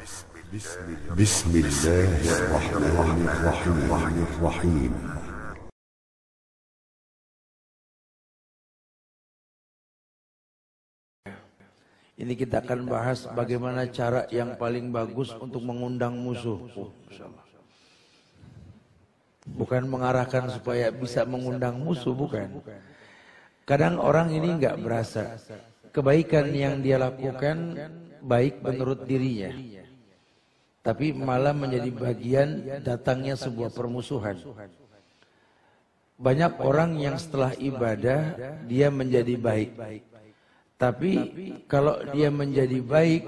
بسم الله الرحمن الرحيم. Ini kita akan bahas bagaimana cara yang paling bagus untuk mengundang musuh. Bukan mengarahkan supaya bisa mengundang musuh, bukan. Kadang orang ini nggak berasa kebaikan yang dia lakukan baik menurut dirinya, tapi malah menjadi bagian datangnya sebuah permusuhan. Banyak orang yang setelah ibadah dia menjadi baik. Tapi kalau dia menjadi baik,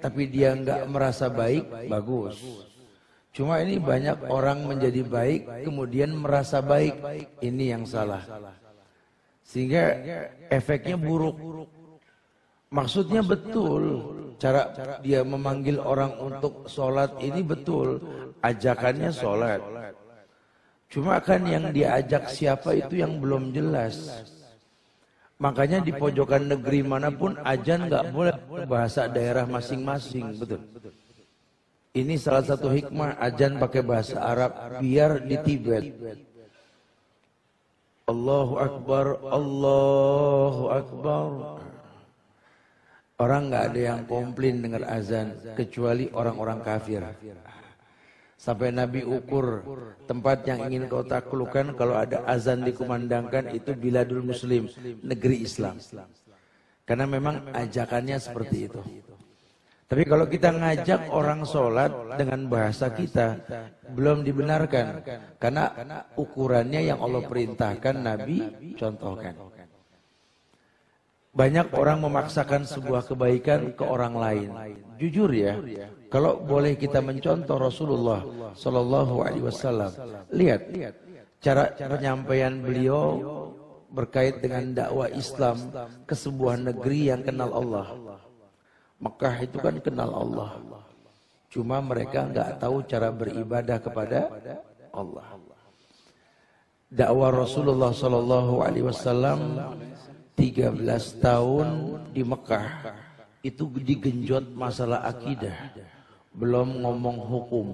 tapi dia nggak merasa baik, bagus. Cuma ini banyak orang menjadi baik, kemudian merasa baik, ini yang salah. Sehingga efeknya buruk. Maksudnya betul, cara dia memanggil orang untuk sholat ini betul, ajakannya sholat. Cuma kan yang diajak siapa itu yang belum jelas. Makanya di pojokan negeri manapun azan nggak boleh bahasa daerah masing-masing, betul. Ini salah satu hikmah azan pakai bahasa Arab biar di Tibet. Allahu Akbar, Allahu Akbar. Orang nggak ada yang komplain dengar azan kecuali orang-orang kafir. Sampai Nabi ukur tempat yang ingin kau taklukkan kalau ada azan dikumandangkan itu biladul muslim, negeri Islam. Karena memang ajakannya seperti itu. Tapi kalau kita ngajak orang sholat dengan bahasa kita belum dibenarkan. Karena ukurannya yang Allah perintahkan Nabi contohkan. Banyak orang memaksakan sebuah kebaikan ke orang lain. Jujur ya, kalau boleh kita mencontoh Rasulullah Sallallahu Alaihi Wasallam, lihat cara penyampaian beliau berkait dengan dakwah Islam ke sebuah negeri yang kenal Allah. Mekah itu kan kenal Allah, cuma mereka nggak tahu cara beribadah kepada Allah. Dakwah Rasulullah Sallallahu Alaihi Wasallam 13 tahun di Mekah itu digenjot masalah akidah, belum ngomong hukum.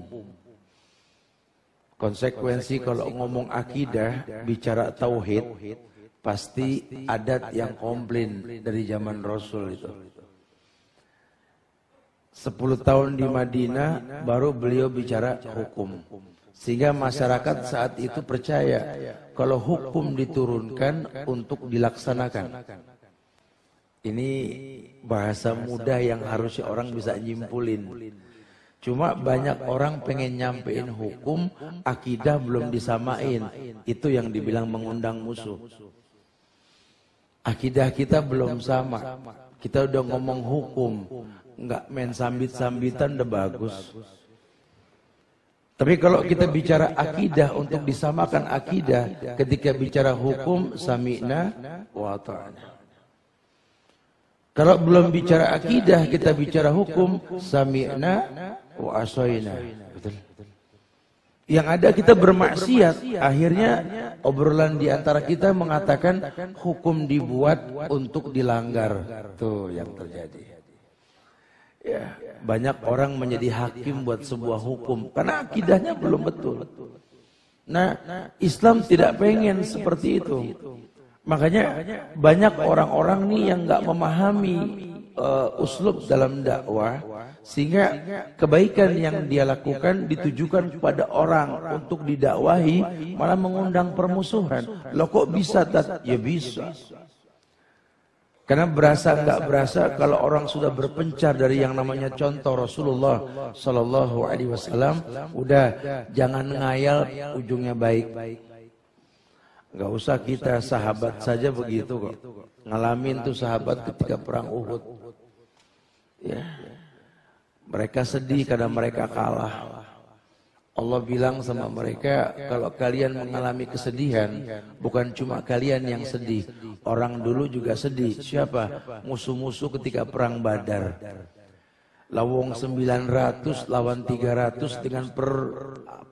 Konsekuensi kalau ngomong akidah, bicara tauhid, pasti adat yang komplain dari zaman Rasul itu. 10 tahun di Madinah baru beliau bicara hukum. Sehingga masyarakat saat itu percaya kalau hukum diturunkan untuk dilaksanakan. Ini bahasa mudah yang harusnya orang bisa nyimpulin. Cuma banyak orang pengen nyampein hukum, akidah belum disamain. Itu yang dibilang mengundang musuh. Akidah kita belum sama. Kita udah ngomong hukum, nggak main sambit-sambitan udah bagus. Tapi kalau kita bicara akidah untuk disamakan akidah, ketika bicara hukum sami'na wa ta'ana. Kalau belum bicara akidah, kita bicara hukum sami'na wa asoina. Betul. Yang ada kita bermaksiat, akhirnya obrolan di antara kita mengatakan hukum dibuat untuk dilanggar. Tuh yang terjadi. Ya, banyak orang menjadi hakim buat sebuah hukum karena akidahnya belum betul. Nah, Islam tidak pengen seperti itu. Makanya banyak orang-orang nih yang nggak memahami uslub dalam dakwah, sehingga kebaikan yang dia lakukan ditujukan kepada orang untuk didakwahi, malah mengundang permusuhan. Loh kok bisa? Ya bisa. Karena berasa nggak berasa kalau orang sudah berpencar dari yang namanya contoh Rasulullah Sallallahu Alaihi Wasallam, udah jangan ngayal ujungnya baik. Nggak usah kita sahabat saja begitu kok. Ngalamin tuh sahabat ketika perang Uhud. Ya, mereka sedih karena mereka kalah. Allah bilang sama mereka, kalau kalian mengalami kesedihan, bukan cuma kalian yang sedih, orang dulu juga sedih. Siapa? Musuh-musuh ketika perang Badar. Lawong 900 lawan 300 dengan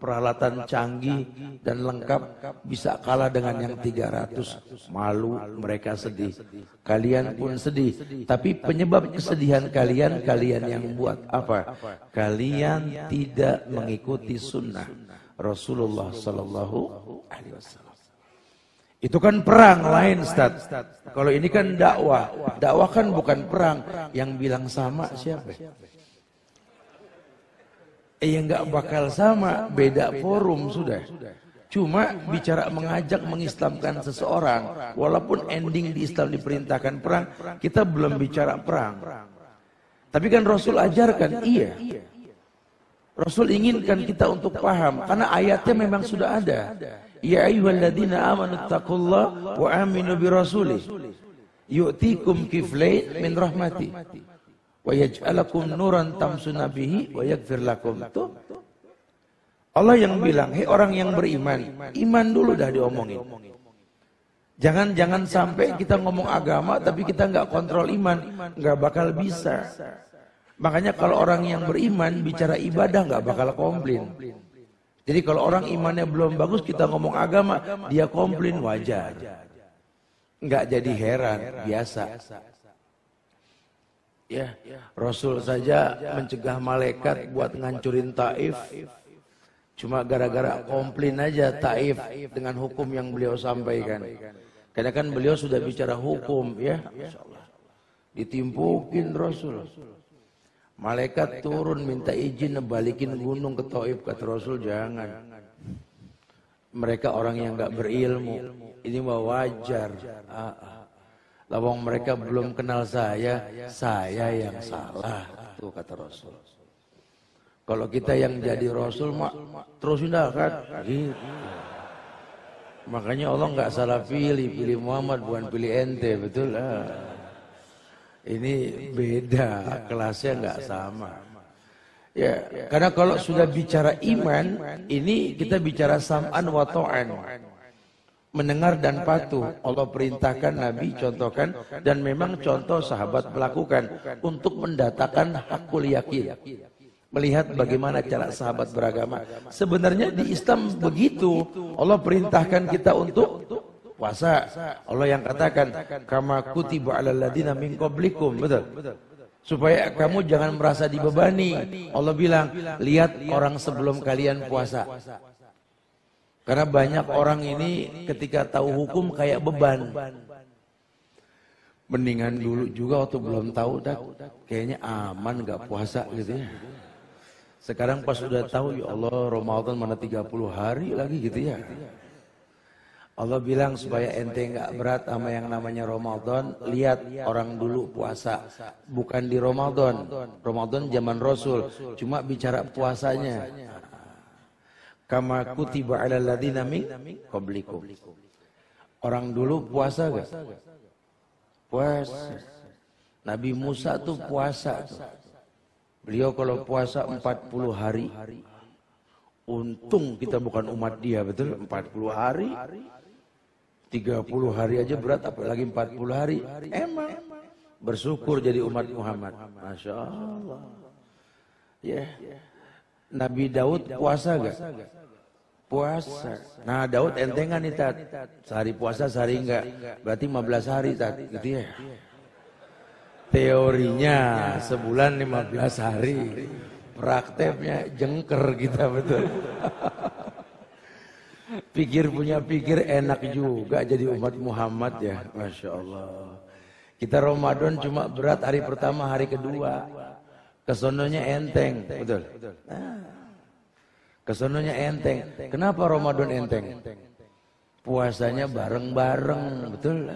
peralatan canggih dan lengkap bisa kalah dengan yang 300. Malu, mereka sedih. Kalian pun sedih. Tapi penyebab kesedihan kalian yang buat apa? Kalian tidak mengikuti sunnah Rasulullah sallallahu alaihi wasallam. Itu kan perang lain, Ustaz. Kalau ini kan dakwah. Dakwah kan bukan perang. Yang bilang sama siapa? Enggak bakal sama, beda forum sudah. Cuma bicara mengajak mengislamkan seseorang, walaupun ending di Islam diperintahkan perang, kita belum bicara perang. Tapi kan Rasul ajarkan, iya. Rasul inginkan kita untuk paham, karena ayatnya memang sudah ada. Ya ayyuhalladzina amanu taqullaha wa aminu birrasulih yu'tikum kiflain min rahmati wa yaj'alakum nuran tamsuna bihi wa yaghfir lakum. Tuh Allah yang bilang, hei orang yang beriman, iman dulu dah diomongin. Jangan sampai kita ngomong agama tapi kita nggak kontrol iman, nggak bakal bisa. Makanya kalau orang yang beriman bicara ibadah nggak bakal komplain. Jadi kalau orang imannya belum bagus kita ngomong agama, dia komplain wajar. Nggak jadi heran, biasa. Ya, Rasul saja mencegah malaikat buat ngancurin Taif. Cuma gara-gara komplain aja Taif dengan hukum yang beliau sampaikan. Karena kan beliau sudah bicara hukum, ya. Ditimpukin Rasul. Malaikat turun minta izin balikin gunung ke Taif, kata Rasul jangan. Mereka orang yang enggak berilmu, ini mah wajar. Lawang mereka belum kenal saya yang salah, tuh kata Rasul. Kalau kita yang jadi Rasul mak terusin dah kan, gitu. Makanya Allah enggak salah pilih Muhammad bukan pilih ente, betul lah. Ini beda, kelasnya nggak sama. Ya, karena kalau sudah bicara iman, ini kita bicara sam'an wa ta'an. Mendengar dan patuh. Allah perintahkan, Nabi contohkan, dan memang contoh sahabat melakukan untuk mendatangkan hakul yakin. Melihat bagaimana cara sahabat beragama. Sebenarnya di Islam begitu. Allah perintahkan kita untuk puasa. Allah yang katakan kama kutiba 'alal ladzina min qablikum, betul? Supaya kamu jangan merasa dibebani. Allah bilang, lihat orang sebelum kalian puasa. Karena banyak orang ini ketika tahu hukum kayak beban. Mendingan dulu juga waktu belum tahu, kayaknya aman enggak puasa gitu ya. Sekarang pas sudah tahu, ya Allah, Ramadan mana 30 hari lagi gitu ya. Allah bilang supaya ente nggak berat sama yang namanya Ramadan, lihat orang dulu puasa, bukan di Ramadan. Ramadan zaman Rasul, cuma bicara puasanya. Kama kutiba 'alal ladzina min qablikum. Orang dulu puasa gak? Puasa. Nabi Musa tuh puasa tuh. Beliau kalau puasa 40 hari. Untung kita bukan umat dia, betul? 40 hari. 30 hari aja berat, apalagi 40 hari. Emang bersyukur jadi umat Muhammad. Masya Allah. Ya. Nabi Daud puasa gak? Puasa. Nah Daud entengan nih Tat. Sehari puasa, sehari enggak. Berarti 15 hari Tat. Gitu ya. Teorinya sebulan 15 hari. Prakteknya jengker kita, betul. Pikir enak juga jadi umat Muhammad ya. Masya Allah. Kita Ramadan cuma berat hari pertama, hari kedua. Kesononya enteng, betul. Kesononya enteng. Kenapa Ramadan enteng? Puasanya bareng-bareng, betul.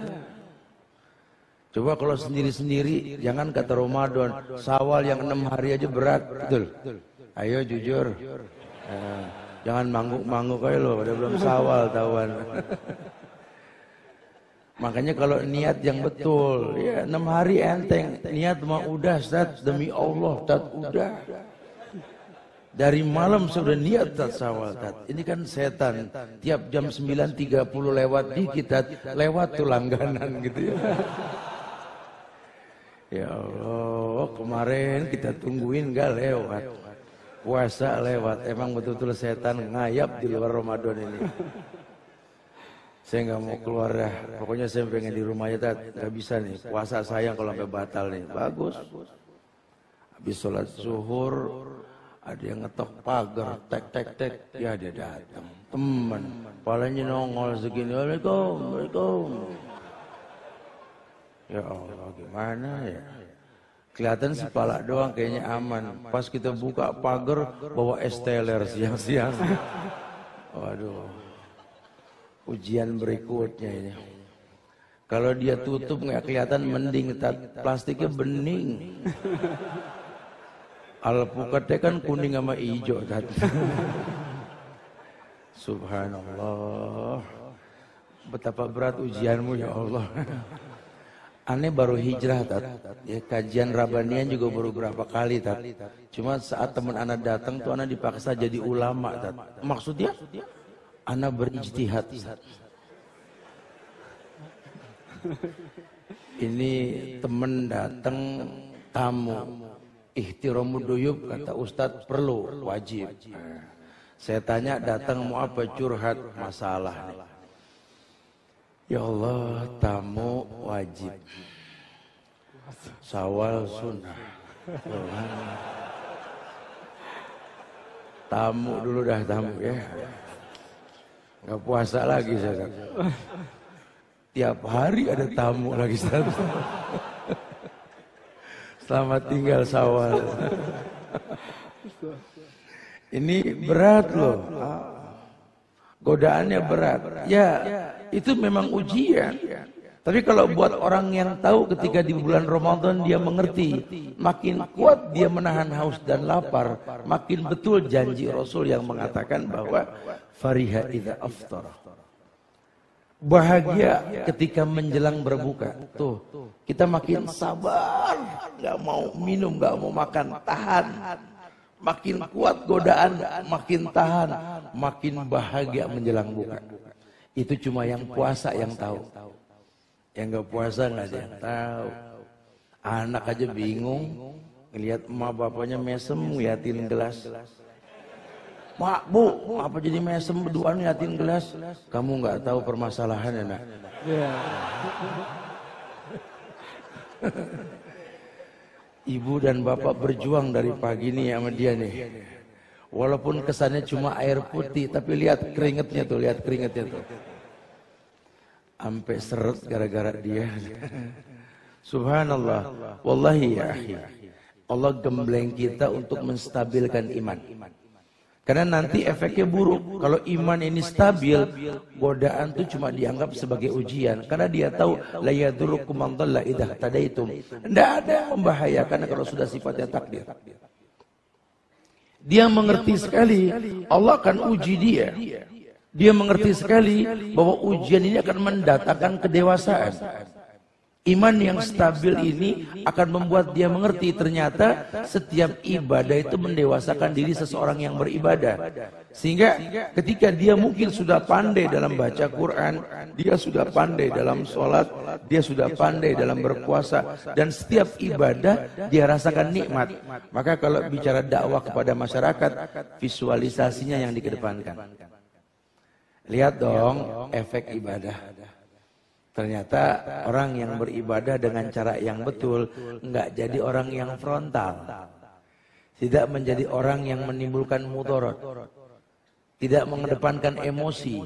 Coba kalau sendiri-sendiri, jangan kata Ramadan, Syawal yang 6 hari aja berat, betul. Ayo jujur. Jangan mangguk-mangguk aja loh, udah belum Syawal tahuan. Makanya kalau niat yang betul, ya 6 hari enteng, niat mah udah Ustaz, demi Allah Ustaz, udah. Dari malam sudah niat Ustaz Syawal Ustaz. Ini kan setan, tiap jam 9.30 lewat dikit, lewat tuh langganan gitu ya. Ya Allah, kemarin kita tungguin gak lewat. Puasa lewat, emang betul-betul setan ngayap di luar Ramadan ini. Saya nggak mau keluar dah, pokoknya saya pengen di rumah aja, nggak bisa nih. Puasa saya kalau sampai batal nih, bagus. Habis sholat zuhur, ada yang ngetok pagar, tek, ya dia datang. Teman, palanya nongol segini, Waalaikumsalam. Ya Allah, gimana ya? Kelihatan sih pala doang kayaknya aman. Pas kita buka pagar, bawa es teler siang-siang. Waduh, ujian berikutnya ini. Kalau dia tutup nggak kelihatan mending, plastiknya bening. Alpukatnya kan kuning sama hijau tadi. Subhanallah. Betapa berat ujianmu ya Allah. Aneh baru hijrah tat. Ya, kajian Rabbanian juga baru berapa kali tat. Cuma saat teman anak datang tuh anak dipaksa jadi ulama tat. Maksudnya anak berijtihad. Ini teman datang tamu. Ihtiramud duyub kata Ustadz perlu wajib. Saya tanya datang mau apa, curhat masalah nih. Ya Allah, tamu wajib. Syawal sunnah. Tamu dulu dah tamu ya. Nggak puasa lagi saya. Tiap hari ada tamu lagi satu. Selamat tinggal Syawal. Ini berat loh. Godaannya berat. Ya, itu memang ujian. Tapi kalau buat orang yang tahu ketika di bulan Ramadan dia mengerti, makin kuat dia menahan haus dan lapar, makin betul janji Rasul yang mengatakan bahwa fariha idza aftara. Bahagia ketika menjelang berbuka. Tuh, kita makin sabar, nggak mau minum, nggak mau makan, tahan. Makin kuat godaan, makin tahan, makin bahagia menjelang buka. Itu cuma yang puasa yang tahu. Yang nggak puasa nggak ada yang tahu. Anak aja bingung, ngelihat emak bapaknya mesem ngeliatin gelas. Mak, Bu, apa jadi mesem berduaan ngeliatin gelas? Kamu nggak tahu permasalahannya, nak. Ibu dan bapak berjuang dari pagi nih sama dia nih. Walaupun kesannya cuma air putih, tapi lihat keringetnya tuh, lihat keringetnya tuh. Sampai seret gara-gara dia. Subhanallah. Wallahi ya akhi. Allah gembleng kita untuk menstabilkan iman. Karena nanti efeknya buruk. Kalau iman ini stabil, godaan itu cuma dianggap sebagai ujian. Karena dia tahu la yadurukum man dhalla idza tadaitum. Tidak ada yang membahayakan kalau sudah sifatnya takdir. Dia mengerti sekali Allah akan uji dia. Dia mengerti sekali bahwa ujian ini akan mendatangkan kedewasaan. Iman yang stabil ini akan membuat dia mengerti ternyata setiap ibadah itu mendewasakan diri seseorang yang beribadah. Sehingga ketika dia mungkin sudah pandai dalam baca Quran, dia sudah pandai dalam sholat, dia sudah pandai dalam berpuasa, dan setiap ibadah dia rasakan nikmat. Maka kalau bicara dakwah kepada masyarakat, visualisasinya yang dikedepankan. Lihat dong efek ibadah. Ternyata orang yang beribadah dengan cara yang betul enggak jadi orang yang frontal. Tidak menjadi orang yang menimbulkan mudarat. Tidak mengedepankan emosi.